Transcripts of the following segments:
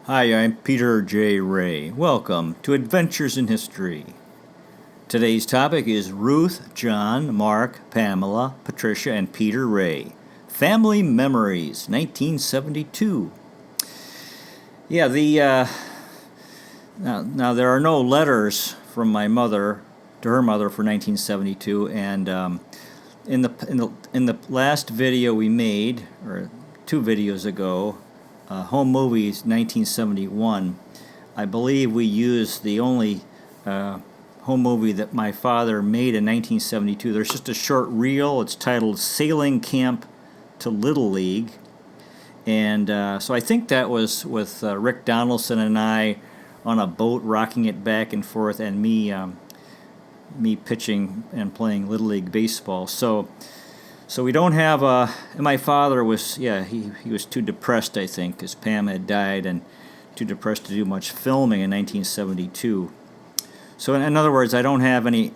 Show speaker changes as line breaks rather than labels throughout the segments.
Hi, I'm Peter J. Ray. Welcome to Adventures in History. Today's topic is Ruth, John, Mark, Pamela, Patricia, and Peter Ray. Family Memories, 1972. Yeah, now there are no letters from my mother to her mother for 1972, and in the last video we made, or two videos ago, Home Movies 1971, I believe we used the only home movie that my father made in 1972. There's just a short reel. It's titled Sailing Camp to Little League. And so I think that was with Rick Donaldson and I on a boat rocking it back and forth, and me pitching and playing Little League baseball. So we don't have and my father was, he was too depressed, I think, because Pam had died, and too depressed to do much filming in 1972. So in other words, I don't have any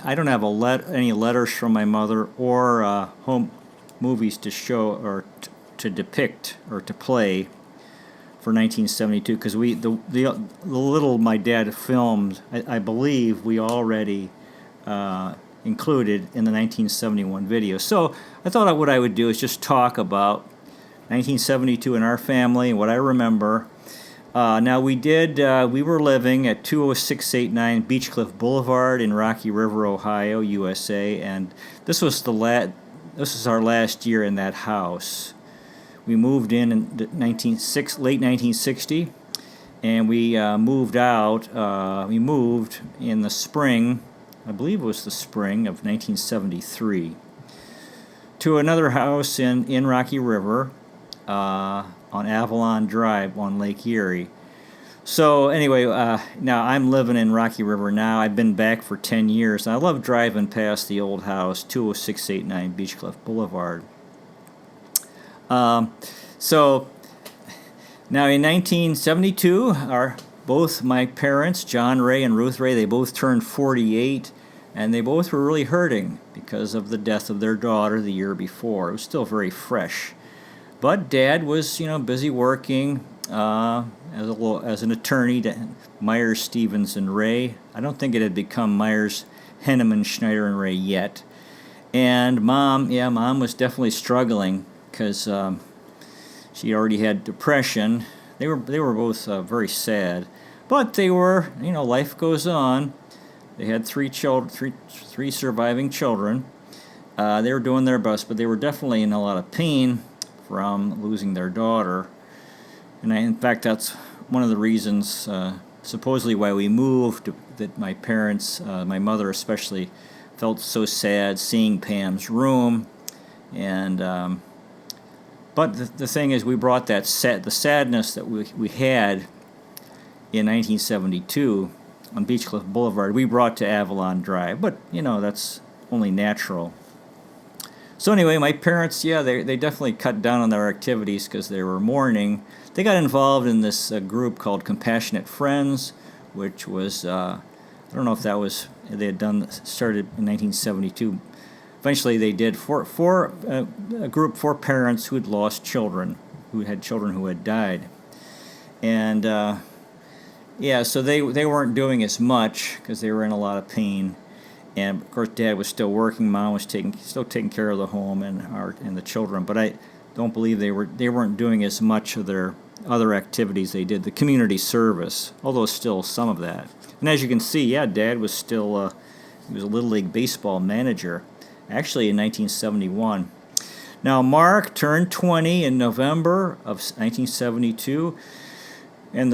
letters from my mother or home movies to show or to depict or to play for 1972, because the little my dad filmed, I believe we already included in the 1971 video. So I thought what I would do is just talk about 1972 in our family and what I remember. Now we were living at 20689 Beechcliff Boulevard in Rocky River, Ohio, USA, and this was our last year in that house. We moved in late 1960, and we moved out. We moved in the spring, I believe it was the spring of 1973, to another house in Rocky River on Avalon Drive on Lake Erie. So anyway, now I'm living in Rocky River now. I've been back for 10 years, and I love driving past the old house, 20689 Beechcliff Boulevard. So now in 1972, both my parents, John Ray and Ruth Ray, they both turned 48, and they both were really hurting because of the death of their daughter the year before. It was still very fresh. But Dad was, busy working as an attorney to Myers, Stevens, and Ray. I don't think it had become Myers, Henneman, Schneider, and Ray yet. And Mom was definitely struggling because she already had depression. They were both very sad, but they were, life goes on. They had three surviving children. They were doing their best, but they were definitely in a lot of pain from losing their daughter. And in fact, that's one of the reasons, supposedly, why we moved, that my parents, my mother especially, felt so sad seeing Pam's room. And but the thing is, we brought the sadness that we had in 1972 on Beechcliff Boulevard, we brought to Avalon Drive. But, that's only natural. So anyway, my parents, they definitely cut down on their activities because they were mourning. They got involved in this group called Compassionate Friends, which was, I don't know if that was, started in 1972. Eventually they did a group for parents who had lost children, who had children who had died. And, so they weren't doing as much because they were in a lot of pain. And of course, Dad was still working. Mom was still taking care of the home and the children. But I don't believe they weren't doing as much of their other activities they did. The community service, although still some of that. And as you can see, Dad was still he was a Little League baseball manager, actually in 1971. Now Mark turned 20 in November of 1972, and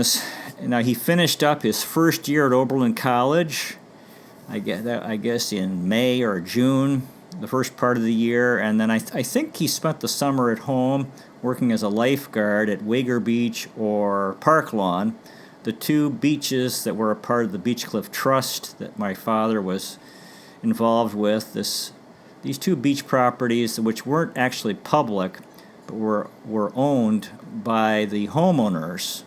now he finished up his first year at Oberlin College. I guess in May or June, the first part of the year, and then I think he spent the summer at home working as a lifeguard at Wager Beach or Park Lawn, the two beaches that were a part of the Beechcliff Trust that my father was involved with. These two beach properties, which weren't actually public, but were owned by the homeowners,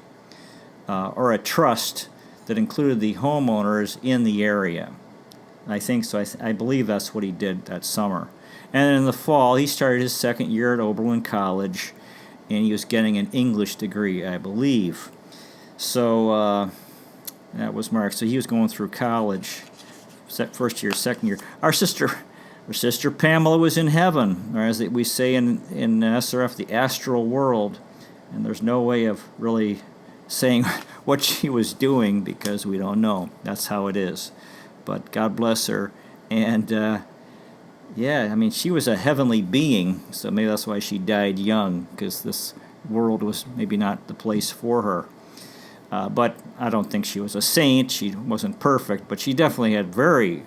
or a trust that included the homeowners in the area. I think so. I believe that's what he did that summer. And in the fall, he started his second year at Oberlin College, and he was getting an English degree, I believe. So that was Mark. So he was going through college, first year, second year. Our sister Pamela was in heaven, or as we say in SRF, the astral world. And there's no way of really saying what she was doing because we don't know. That's how it is. But God bless her. And yeah, I mean, she was a heavenly being, so maybe that's why she died young, because this world was maybe not the place for her. But I don't think she was a saint. She wasn't perfect, but she definitely had very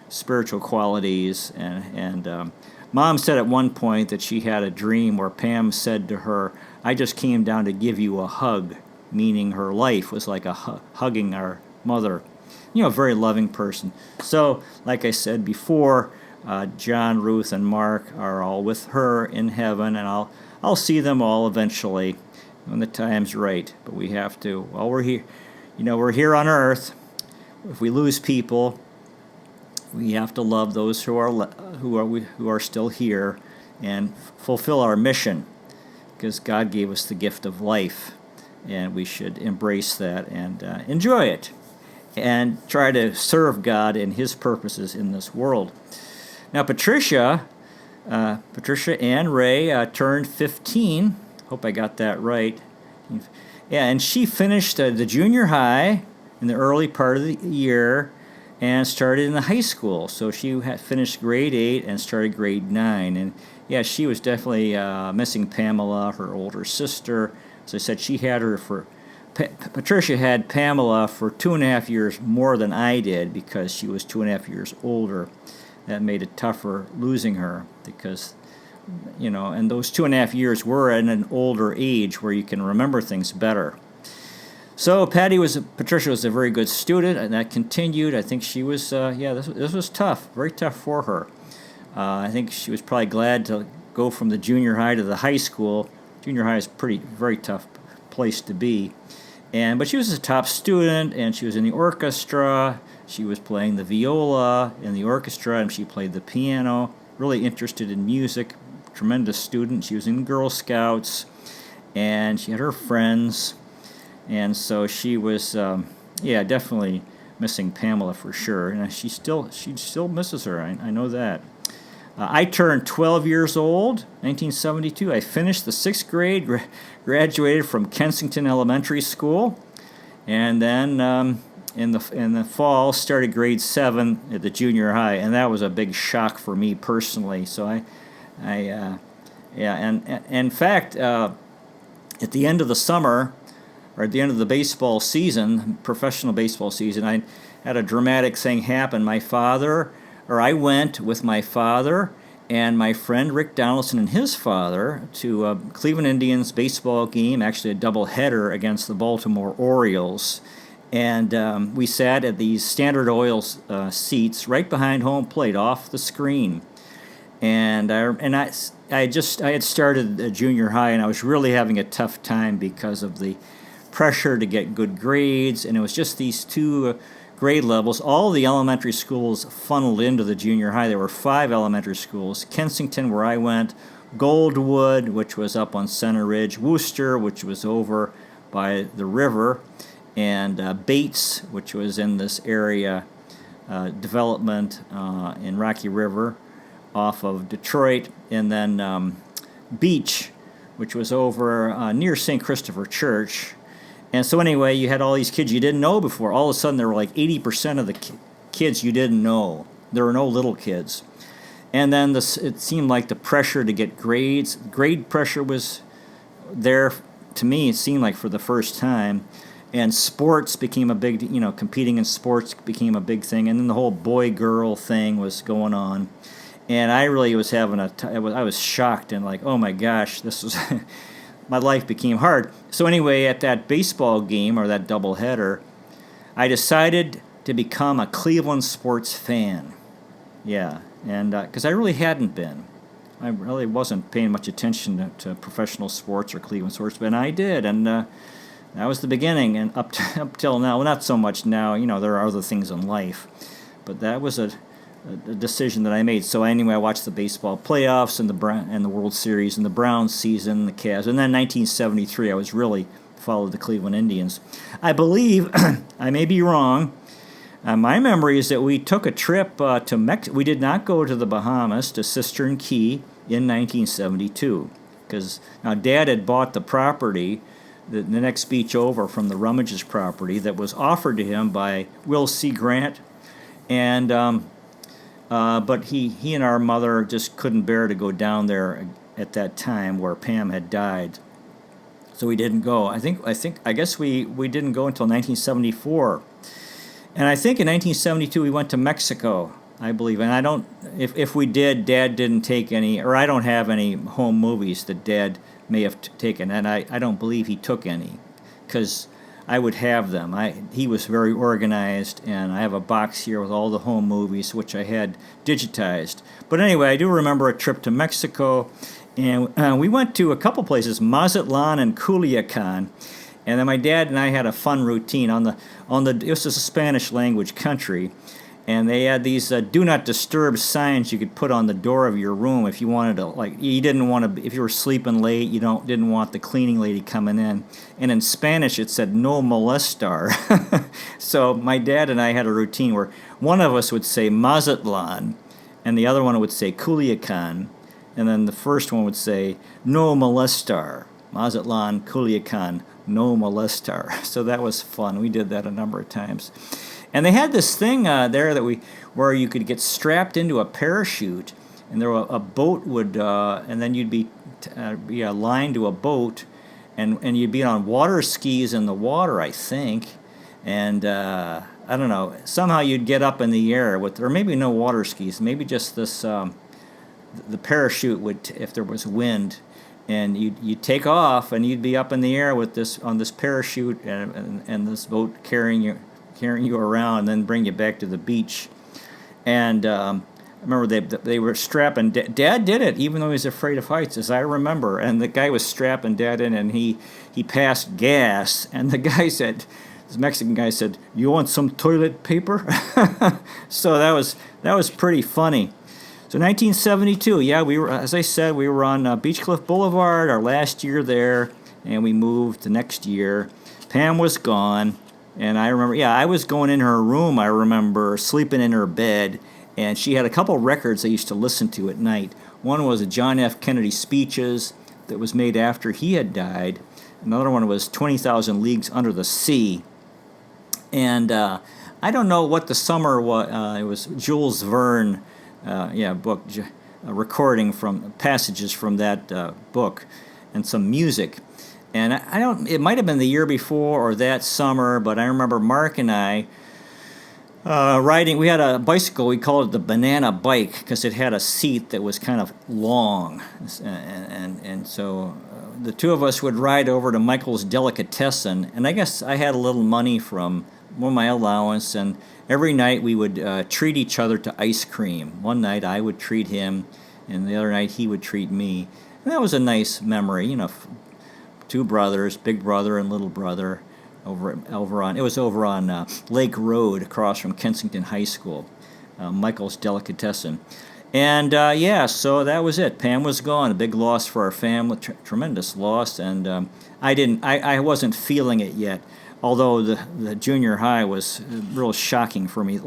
spiritual qualities. And Mom said at one point that she had a dream where Pam said to her, "I just came down to give you a hug," meaning her life was like hugging our mother. A very loving person. So, like I said before, John, Ruth, and Mark are all with her in heaven, and I'll see them all eventually when the time's right. But we have to, while we're here, we're here on earth. If we lose people, we have to love those who are still here and fulfill our mission, because God gave us the gift of life, and we should embrace that and enjoy it and try to serve God and His purposes in this world. Now, Patricia Ann Ray turned 15. Hope I got that right. Yeah, and she finished the junior high in the early part of the year and started in the high school. So she had finished grade 8 and started grade 9. And yeah, she was definitely missing Pamela, her older sister. As I said, she had her for... Patricia had Pamela for 2.5 years more than I did because she was 2.5 years older. That made it tougher losing her because, and those 2.5 years were at an older age where you can remember things better. So Patricia was a very good student, and that continued. I think she was, this was tough, very tough for her. I think she was probably glad to go from the junior high to the high school. Junior high is very tough place to be. But she was a top student, and she was in the orchestra. She was playing the viola in the orchestra, and she played the piano. Really interested in music, tremendous student. She was in Girl Scouts, and she had her friends. And so she was, definitely missing Pamela for sure. And she still misses her. I know that. I turned 12 years old, 1972. I finished the 6th grade, graduated from Kensington Elementary School, and then in the fall started grade 7 at the junior high, and that was a big shock for me personally. So and in fact, at the end of the summer, or at the end of the baseball season, professional baseball season, I had a dramatic thing happen. I went with my father and my friend Rick Donaldson and his father to a Cleveland Indians baseball game, actually a doubleheader against the Baltimore Orioles. And we sat at these Standard Oil seats right behind home plate, off the screen. And I had started junior high, and I was really having a tough time because of the pressure to get good grades, and it was just these two grade levels. All the elementary schools funneled into the junior high. There were 5 elementary schools: Kensington, where I went, Goldwood, which was up on Center Ridge, Worcester, which was over by the river, and Bates, which was in this area development in Rocky River off of Detroit, and then Beach, which was over near St. Christopher Church. And so anyway, you had all these kids you didn't know before. All of a sudden, there were like 80% of the kids you didn't know. There were no little kids. And then it seemed like the pressure to get grades, grade pressure was there. To me, it seemed like for the first time. And sports became a big, competing in sports became a big thing. And then the whole boy-girl thing was going on. And I really was having I was shocked and like, oh my gosh, this was... my life became hard. So anyway, at that baseball game, or that doubleheader, I decided to become a Cleveland sports fan. Yeah, and because I really hadn't been. I really wasn't paying much attention to professional sports or Cleveland sports, but I did, and that was the beginning. And up till now, well, not so much now. There are other things in life, but that was a decision that I made. So anyway, I watched the baseball playoffs and the World Series and the Browns season, the Cavs, and then 1973, I was really followed the Cleveland Indians. I believe, I may be wrong, my memory is that we took a trip to Mexico. We did not go to the Bahamas, to Cistern Key in 1972, because now Dad had bought the property, the next beach over from the Rummage's property that was offered to him by Will C. Grant, and but he and our mother just couldn't bear to go down there at that time where Pam had died, so we didn't go. I guess we didn't go until 1974, and I think in 1972 we went to Mexico, I believe. And I don't, if we did, Dad didn't take any, or I don't have any home movies that Dad may have taken, and I don't believe he took any, because I would have them. He was very organized, and I have a box here with all the home movies, which I had digitized. But anyway, I do remember a trip to Mexico, and we went to a couple places, Mazatlan and Culiacan, and then my dad and I had a fun routine on the. This is a Spanish language country, and they had these do not disturb signs you could put on the door of your room if you wanted to, like, you didn't want to, if you were sleeping late, you didn't want the cleaning lady coming in. And in Spanish it said no molestar. So my dad and I had a routine where one of us would say Mazatlan and the other one would say Culiacan, and then the first one would say no molestar. Mazatlan, Culiacan, no molestar. So that was fun. We did that a number of times. And they had this thing there where you could get strapped into a parachute, and there a boat would, and then you'd be aligned to a boat, and you'd be on water skis in the water, I think, and I don't know. Somehow you'd get up in the air with, or maybe no water skis, maybe just this. The parachute would, if there was wind, and you'd take off, and you'd be up in the air with this on this parachute, and this boat carrying you around and then bring you back to the beach. And I remember they were strapping. Dad did it, even though he was afraid of heights, as I remember. And the guy was strapping Dad in, and he passed gas. And the guy said, this Mexican guy said, "You want some toilet paper?" So that was pretty funny. So 1972, yeah, we were, as I said, we were on Beach Cliff Boulevard, our last year there, and we moved the next year. Pam was gone. And I remember, I was going in her room, I remember sleeping in her bed, and she had a couple records I used to listen to at night. One was a John F. Kennedy Speeches that was made after he had died. Another one was 20,000 Leagues Under the Sea. And I don't know what the summer was. It was Jules Verne, book, recording from passages from that book and some music. And I don't, it might have been the year before or that summer, but I remember Mark and I riding, we had a bicycle, we called it the banana bike because it had a seat that was kind of long. And so the two of us would ride over to Michael's Delicatessen, and I guess I had a little money from one of my allowance, and every night we would treat each other to ice cream. One night I would treat him, and the other night he would treat me. And that was a nice memory, two brothers, big brother and little brother, over on Lake Road across from Kensington High School, Michael's Delicatessen. And so that was it. Pam was gone, a big loss for our family, tremendous loss, and I wasn't feeling it yet, although the junior high was real shocking for me.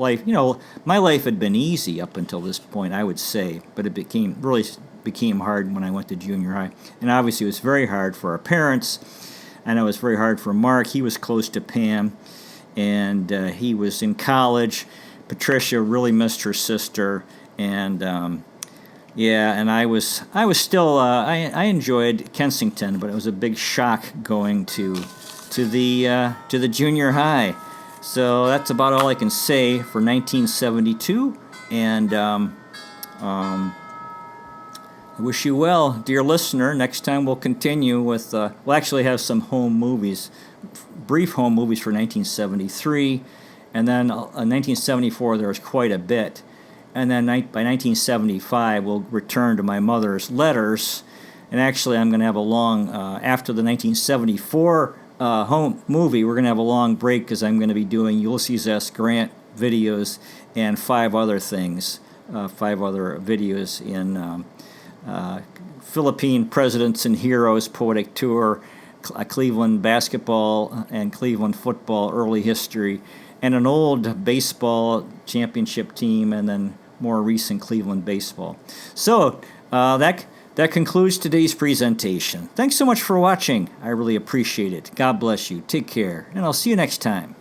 My life had been easy up until this point, I would say, but it became hard when I went to junior high. And obviously it was very hard for our parents. I know it was very hard for Mark. He was close to Pam, and he was in college. Patricia really missed her sister, and and I was still I enjoyed Kensington, but it was a big shock going to the junior high. So that's about all I can say for 1972, and I wish you well, dear listener. Next time we'll continue with, we'll actually have some home movies, brief home movies for 1973, and then in 1974 there was quite a bit. And then by 1975 we'll return to my mother's letters, and actually I'm going to have a long, after the 1974 home movie, we're going to have a long break because I'm going to be doing Ulysses S. Grant videos and 5 other things, 5 other videos in Philippine Presidents and Heroes Poetic Tour, Cleveland basketball and Cleveland football early history, and an old baseball championship team, and then more recent Cleveland baseball. So that concludes today's presentation. Thanks so much for watching. I really appreciate it. God bless you. Take care, and I'll see you next time.